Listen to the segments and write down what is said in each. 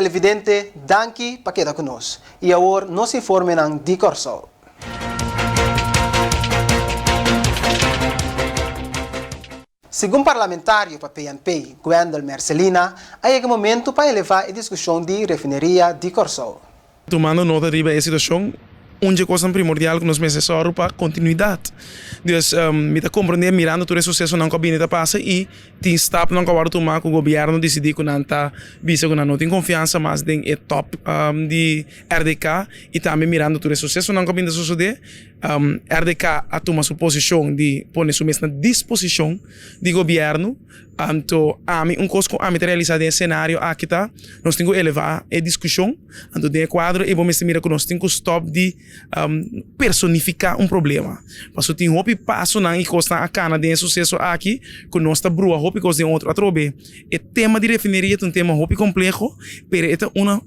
Televidente, danke para quedar conosco. E agora nos informe ng Di Corso. Segundo parlamentário para PNP, Gwendol Marcelina, aí é o momento para elevar a discussão de refineria Di Corso. Tomando nota de a situação, onde coisa primordial que nós necessitamos para continuidade. Então, me está compreendendo, mirando todo o sucesso não gabinete passa e tem step não acabado tomar com o governo decidir que não está vista que não tem confiança mais tem é top de RDK e também mirando todo o sucesso não gabinete suceder. RDK a tomar sua posição de pôr sua mesma disposição de governo. Então, coisa que a realizar esse cenário aqui tá, nós temos que elevar a discussão, então de quadro e vamos mirar que nós temos que stop de personificar problema. Porque tem hopi passo na e costa a cana de sucesso aqui, que nós está brua hopi costa de outro atrobe. O tema de refineria é tema hopi complexo, mas é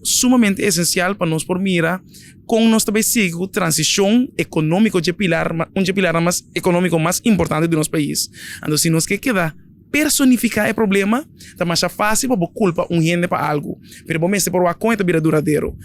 sumamente essencial para nós por mirar com nós também seguir transição econômica de pilar mais econômico mais importante do nosso país. Então, se nós quer personificar o problema, tá mais fácil para culpa gente para algo. Pero bom, se por uma conta vira duradouro.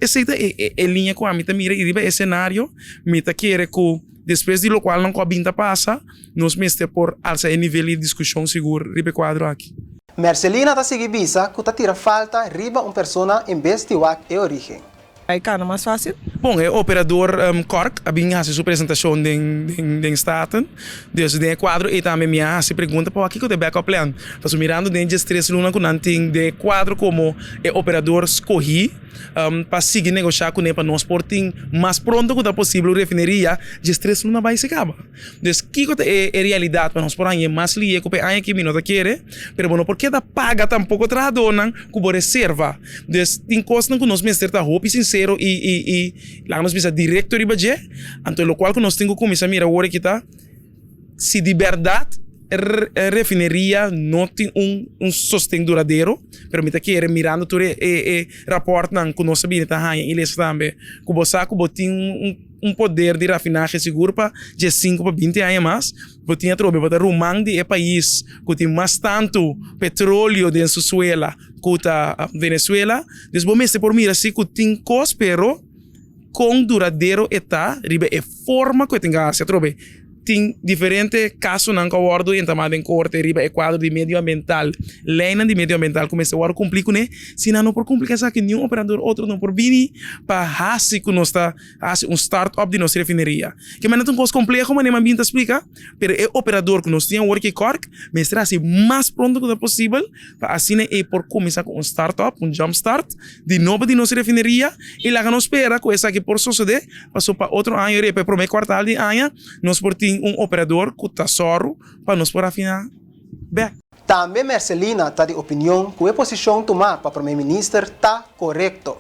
Essa é linha com a mita mira e riba esse cenário, mita quer que depois de lo qual não coabinta passa, nós mestre por alça e nível de discussão seguro riba quadro aqui. Marcelina está seguindo bisa que tá tira falta riba persona em vez de e origem. Aí cá não é mais fácil? Bom, o operador Cork, a minha sua apresentação de Staten, desde o quadro e também minha se pergunta para o que é backup plan. Então, mirando dentro de 3 lunas que não tem de quadro como o operador escolhi para seguir negociar com ele para nós portem mais pronto que é possível a refineria de 3 lunas vai se acaba. Então, que é a realidade para nós por aí mais lia que aí que minuto quer, pero bueno, porque da paga tampouco tradonan como reserva. Então, tem coisas que nós mestre tá roupa sincero e lá nós precisa direto de budget, então o qual que nós temos que começar a mirar agora que tá se de verdade a refineria não tem sustento duradouro, pero me tá querendo mirando todo rapport não que nós sabemos tá aí eles também que você tem poder de rafinagem seguro para de 5 para 20 anos mais, você tem trobe para rumang de país que tem mais tanto petróleo de Venezuela que a Venezuela, después por mira se que tem cos pero com duradouro está ribe é forma que tem que trobe tem diferentes casos não acordo em tamanho em corte riba é quadro de medio ambiental lei de medio ambiental começa a cumprir com né se não por complicar que nenhum operador outro não por vir para hasi que nós está startup de nossa refineria que mas não é um coisa complexo mas nem me explica pero é operador que nós tinha work Cork mas será assim mais pronto que possível para assim é por começar com startup jump start de novo de nossa refineria e lá nos espera com essa que por suceder passou para outro ano para o primeiro quartal de ano nós por operador que está soro para nos por afinar bem. Também Marcelina está de opinião que a posição tomada para o primeiro-ministro está correto.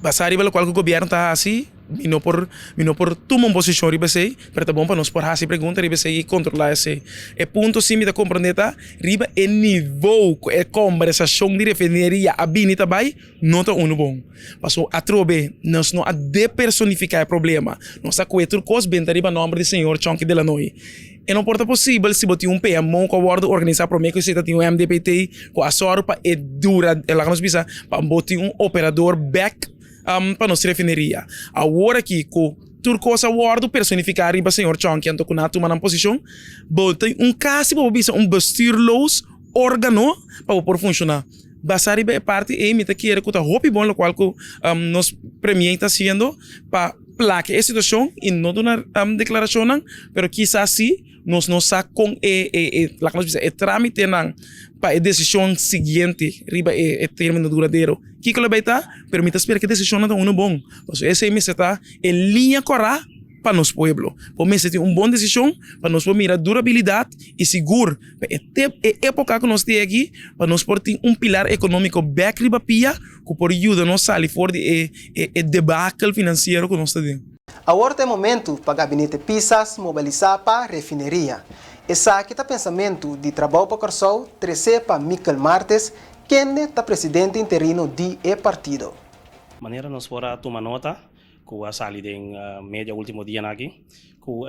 Basari pelo qual o governo está assim, e não por tomar uma posição riba sei, pero tá bom para nós por assim pergunta riba sei e controlar esse. É ponto sim me dá compreender tá riba é nível é conversação de refineria a bini tá vai não tá bom. Passou a trobe nós não a depersonificar o problema. Nós a coetur cos bem tá riba nome de senhor Chonky de la Noi. E não porta possível se botar PMO com a organizar para mim que você tem MDPT com a soro para dura ela nos bisa para botar operador back para nossa refineria. Agora que com turcosa wardo personificar riba senhor Chonky então com nato uma posição bota caso para bisa bestuurloos órgano para por funcionar. Basari é parte e me tá querer que tá roupa bom lo qual que nos premier está sendo para placa a situação e não uma declaração não, pero quizás sim nós não sa com lá nós precisa trámite não para a decisão seguinte riba termo duradouro que ele vai estar permita esperar que a decisão não bom então esse me está em linha correta para nosso povo. Por mim, tem uma boa decisão para nós mirar durabilidade e seguro. É época que nós temos aqui para nós ter pilar econômico bem pia que por ajuda nós sair fora de debacle financeiro que nós temos. Agora é momento para o gabinete PISAS mobilizar para a refineria. Essa aqui é o pensamento de trabalho para Corsol, 13 para Michael Martes, quem é o presidente interino do partido. Maneira nós podemos tomar nota com a saída em média último dia aqui, com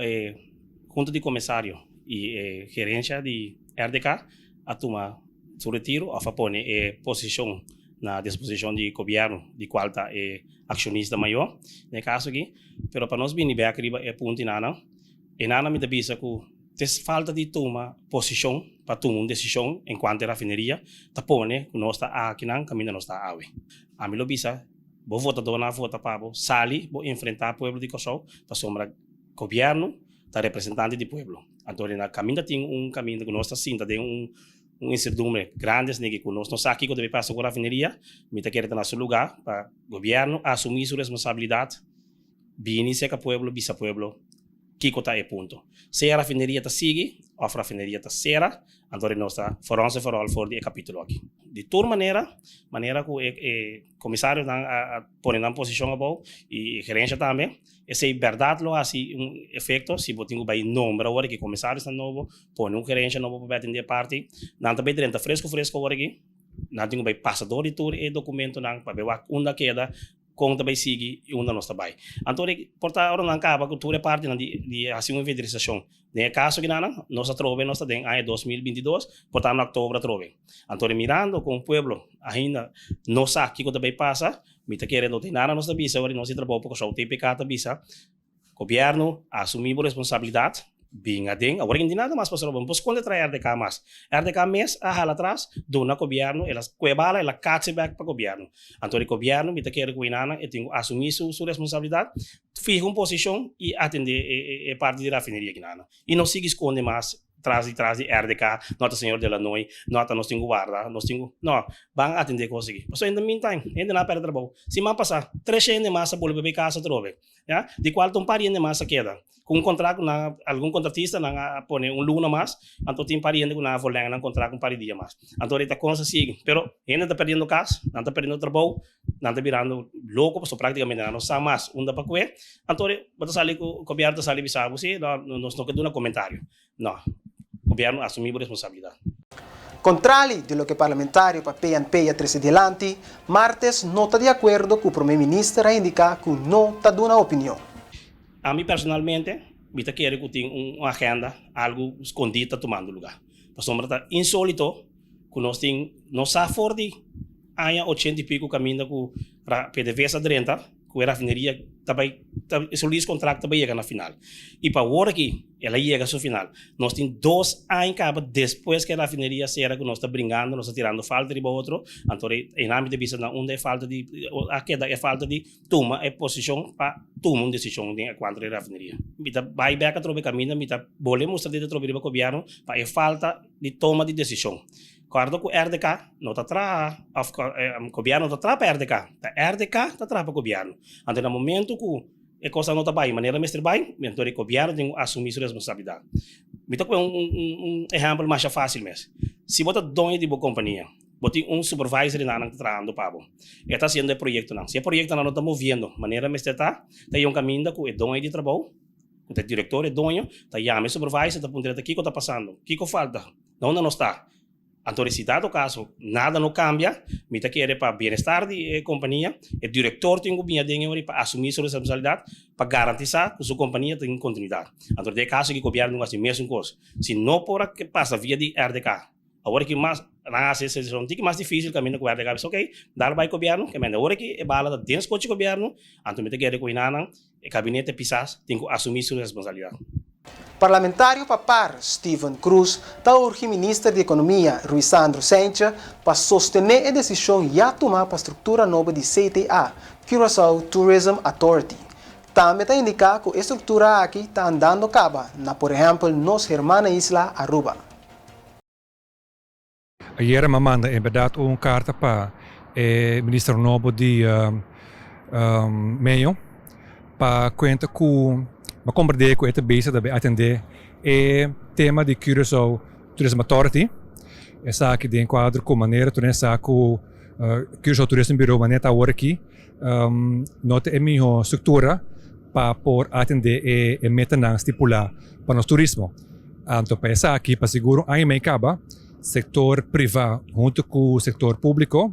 junto de comissário e gerência de RDK a tomar seu retiro a favor posição na disposição do governo, de qual está acionista maior, no caso aqui, pero para nós bem bem aqui é ponto nana, e nana me avisa que tem falta de tomar posição para tomar uma decisão enquanto a rafinaria tá pone que nós está aqui não caminho nós está ave. A mim lo bisa, vou votar dona vota para sali, vou enfrentar o povo de Kosovo, para sombra governo, tá representante do povo. Então na caminho tem caminho que nós está sinta de incertidumbre grandes que nós não sabe que deve passar com a rafinaria, me tá querendo no seu lugar para governo assumir sua responsabilidade, bem se que o povo bisa povo Kiko tá é ponto. Se a rafinaria tá sigue, ou a rafinaria tá será, então nós está forons for all for de capítulo aqui. De toda maneira que o comissário tá põe na posição abou e gerência também, esse verdade lo assim efeito se botinho vai número agora que comissário está novo, põe gerência novo para atender parte, não também dentro fresco agora aqui, não tem vai passador de tour e documento não para ver onde queda com também sigue e onde nós trabalha. Então, portanto, agora não acaba que tudo é parte de assim uma federação. No caso que nós trove nós tem em 2022, portanto, em outubro trove. Então, mirando com o povo, ainda não sabe o que também passa, me está querendo ter nada nós visa, agora nós trabalhamos com o TPK visa, governo assumimos responsabilidade. Bem agora não tem nada mais para ser bom. Pois quando trai RDK mais, RDK mês a hala atrás, dona governo, elas cuebala, ela catch back para governo. Então o governo me tá querendo cuidar, e tem assumir sua responsabilidade, fica uma posição e atender parte da rafinaria aqui nana. E não siga esconde mais traz de RDK, nota senhor de la noi, nota nós temos guarda, nós temos não, vão atender conseguir. Mas in the meantime, ainda não perde trabalho. Se man passar 3 anos de massa por beber casa trove, já? De qual um pariente de massa queda. Com contrato na algum contratista na pone luna mais, então tem pariente na volenga na contrato pari dia mais. Então ele tá coisa sigue, pero ainda tá perdendo casa, não está perdendo trabalho, não está virando louco, so praticamente não sabe mais onde para comer. Então bota sali o governo sali bisa você, nós não quer dar comentário. Não. O governo assumiu a responsabilidade. Contrario de lo que parlamentario para PNP ya trece adelante, martes no está de acuerdo con el primer ministro a indicar que no está dando una opinión. A mim personalmente, me quero que tenha uma agenda, algo escondido tomando lugar. Para sombra tá insólito que nós tem, nós a Ford há 80 e pico caminho com a PDVSA 30, que a rafinaria também esse contrato também chega na final. E para agora aqui, ela chega ao final. Nós temos 2 anos depois que a rafinaria será que nós está brincando, nós está tirando falta de outro. Então, em âmbito de vista onde é falta de a queda é falta de tomar a posição para tomar uma decisão de contra a rafinaria. Mita vai back a trobe caminho, mita bole mostrar de trobe de governo para a falta de toma de decisão. Acordo com o RDK, não está atrás, o governo está atrás para o RDK, o RDK está atrás para o governo. Então, no momento que a coisa não está bem, maneira mestre bem, então o governo tem que assumir sua responsabilidade. Me toca exemplo mais fácil mesmo. Se você é dono de uma companhia, você tem supervisor que está trabalhando para você. Ele está fazendo o projeto. Se o projeto não está movendo, maneira mestre tem caminho que o dono de trabalho, o diretor é dono, está chamando o supervisor, está apontando o que está passando, o que falta, onde não está. Então, se dado caso nada não cambia, me está querendo para o bem-estar da companhia, o diretor tem que vir para assumir sua responsabilidade, para garantir que sua companhia tem continuidade. Então, de caso que o governo não faz a mesma coisa. Se não por que passa via de RDK, agora que mais na sessão tem que mais difícil caminho com o RDK, ok, dar para o governo, que agora que é bala dentro do governo, então me está querendo cuidar, o gabinete pisas tem que assumir sua responsabilidade. Parlamentário papar Steven Cruz está urgindo o ministro de Economia, Rui Sandro Sencha, para sostener a decisão já tomada para a estrutura nova de CTA, Curaçao Tourism Authority. Também está indicando que a estrutura aqui está andando cabo, na, por exemplo, nossa irmã isla Aruba. Ayer me manda em verdade carta para o ministro novo de Meio para conta com mas compreender que é base de atender o tema de Curaçao Tourism Authority. Essa aqui de enquadro com maneira tu nessa com Curaçao Tourism Bureau maneira agora aqui nota é minha estrutura para por atender e meta não estipular para o turismo. Então para essa aqui para seguro aí me acaba setor privado junto com o setor público,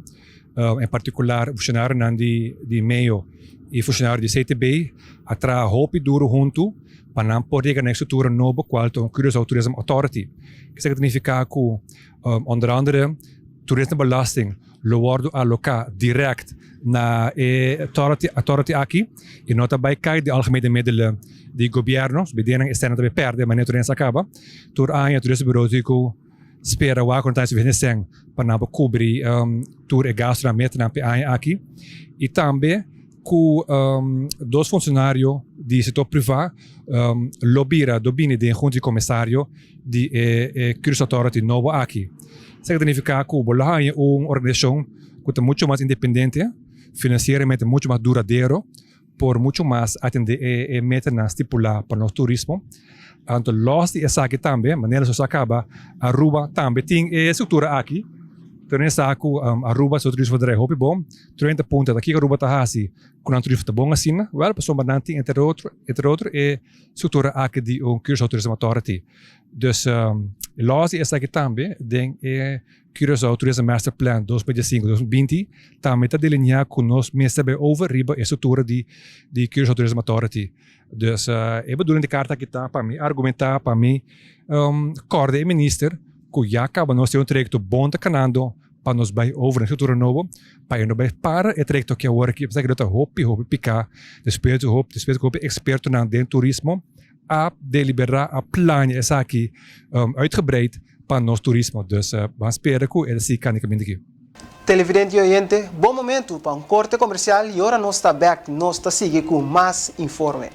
em particular funcionário de meio e funcionário de CTB atra hopi duro junto para não poder na estrutura nova qual é o Curaçao Tourism Authority. Que significa que under andere toerismebelasting lo wordt allocaat direct naar authority aqui e nota bij kai de algemene middelen die governos bediening externa te perde maar net eens acaba tur aan het toerismebureau dico spera wa con tais veneseng para cobrir tour e gastra metna pe aan aqui e também com dois funcionários do setor privado lobbira dobini de junto de comissário de Curious Authority novo aqui. Significa que bolahaya organização que é muito mais independente, financeiramente muito mais duradouro, por muito mais atender e meter na estipular para o turismo. Então, los de essa aqui também, maneira que se acaba, Aruba também tem estrutura aqui. Então, essa aqui, Aruba, se o turismo é muito bom, 30 pontos aqui, Aruba está assim, com o turismo é bom assim, well, pessoal, mas tem entre outro, estrutura aqui de Curious Tourism Authority. Dus, los de essa aqui também, tem Curious Tourism Master Plan 2025-2020, também está delineado com nós, mas também over riba a estrutura de Curious Tourism Authority. Dus, eu bedoel in de carta aqui tá para mim, argumentar para mim, corda e minister, que já acaba nós ter trajecto bom canando para nós vai over a estrutura nova, para nós vai para o trajecto que agora aqui, apesar que eu hope picar, depois hope experto na dentro turismo, a deliberar a plano essa aqui uitgebreid para nosso turismo. Dus vamos esperar que ele se canicamente aqui. Televidente e oyente, bom momento para corte comercial e agora nós está back, nós está seguindo com mais informe.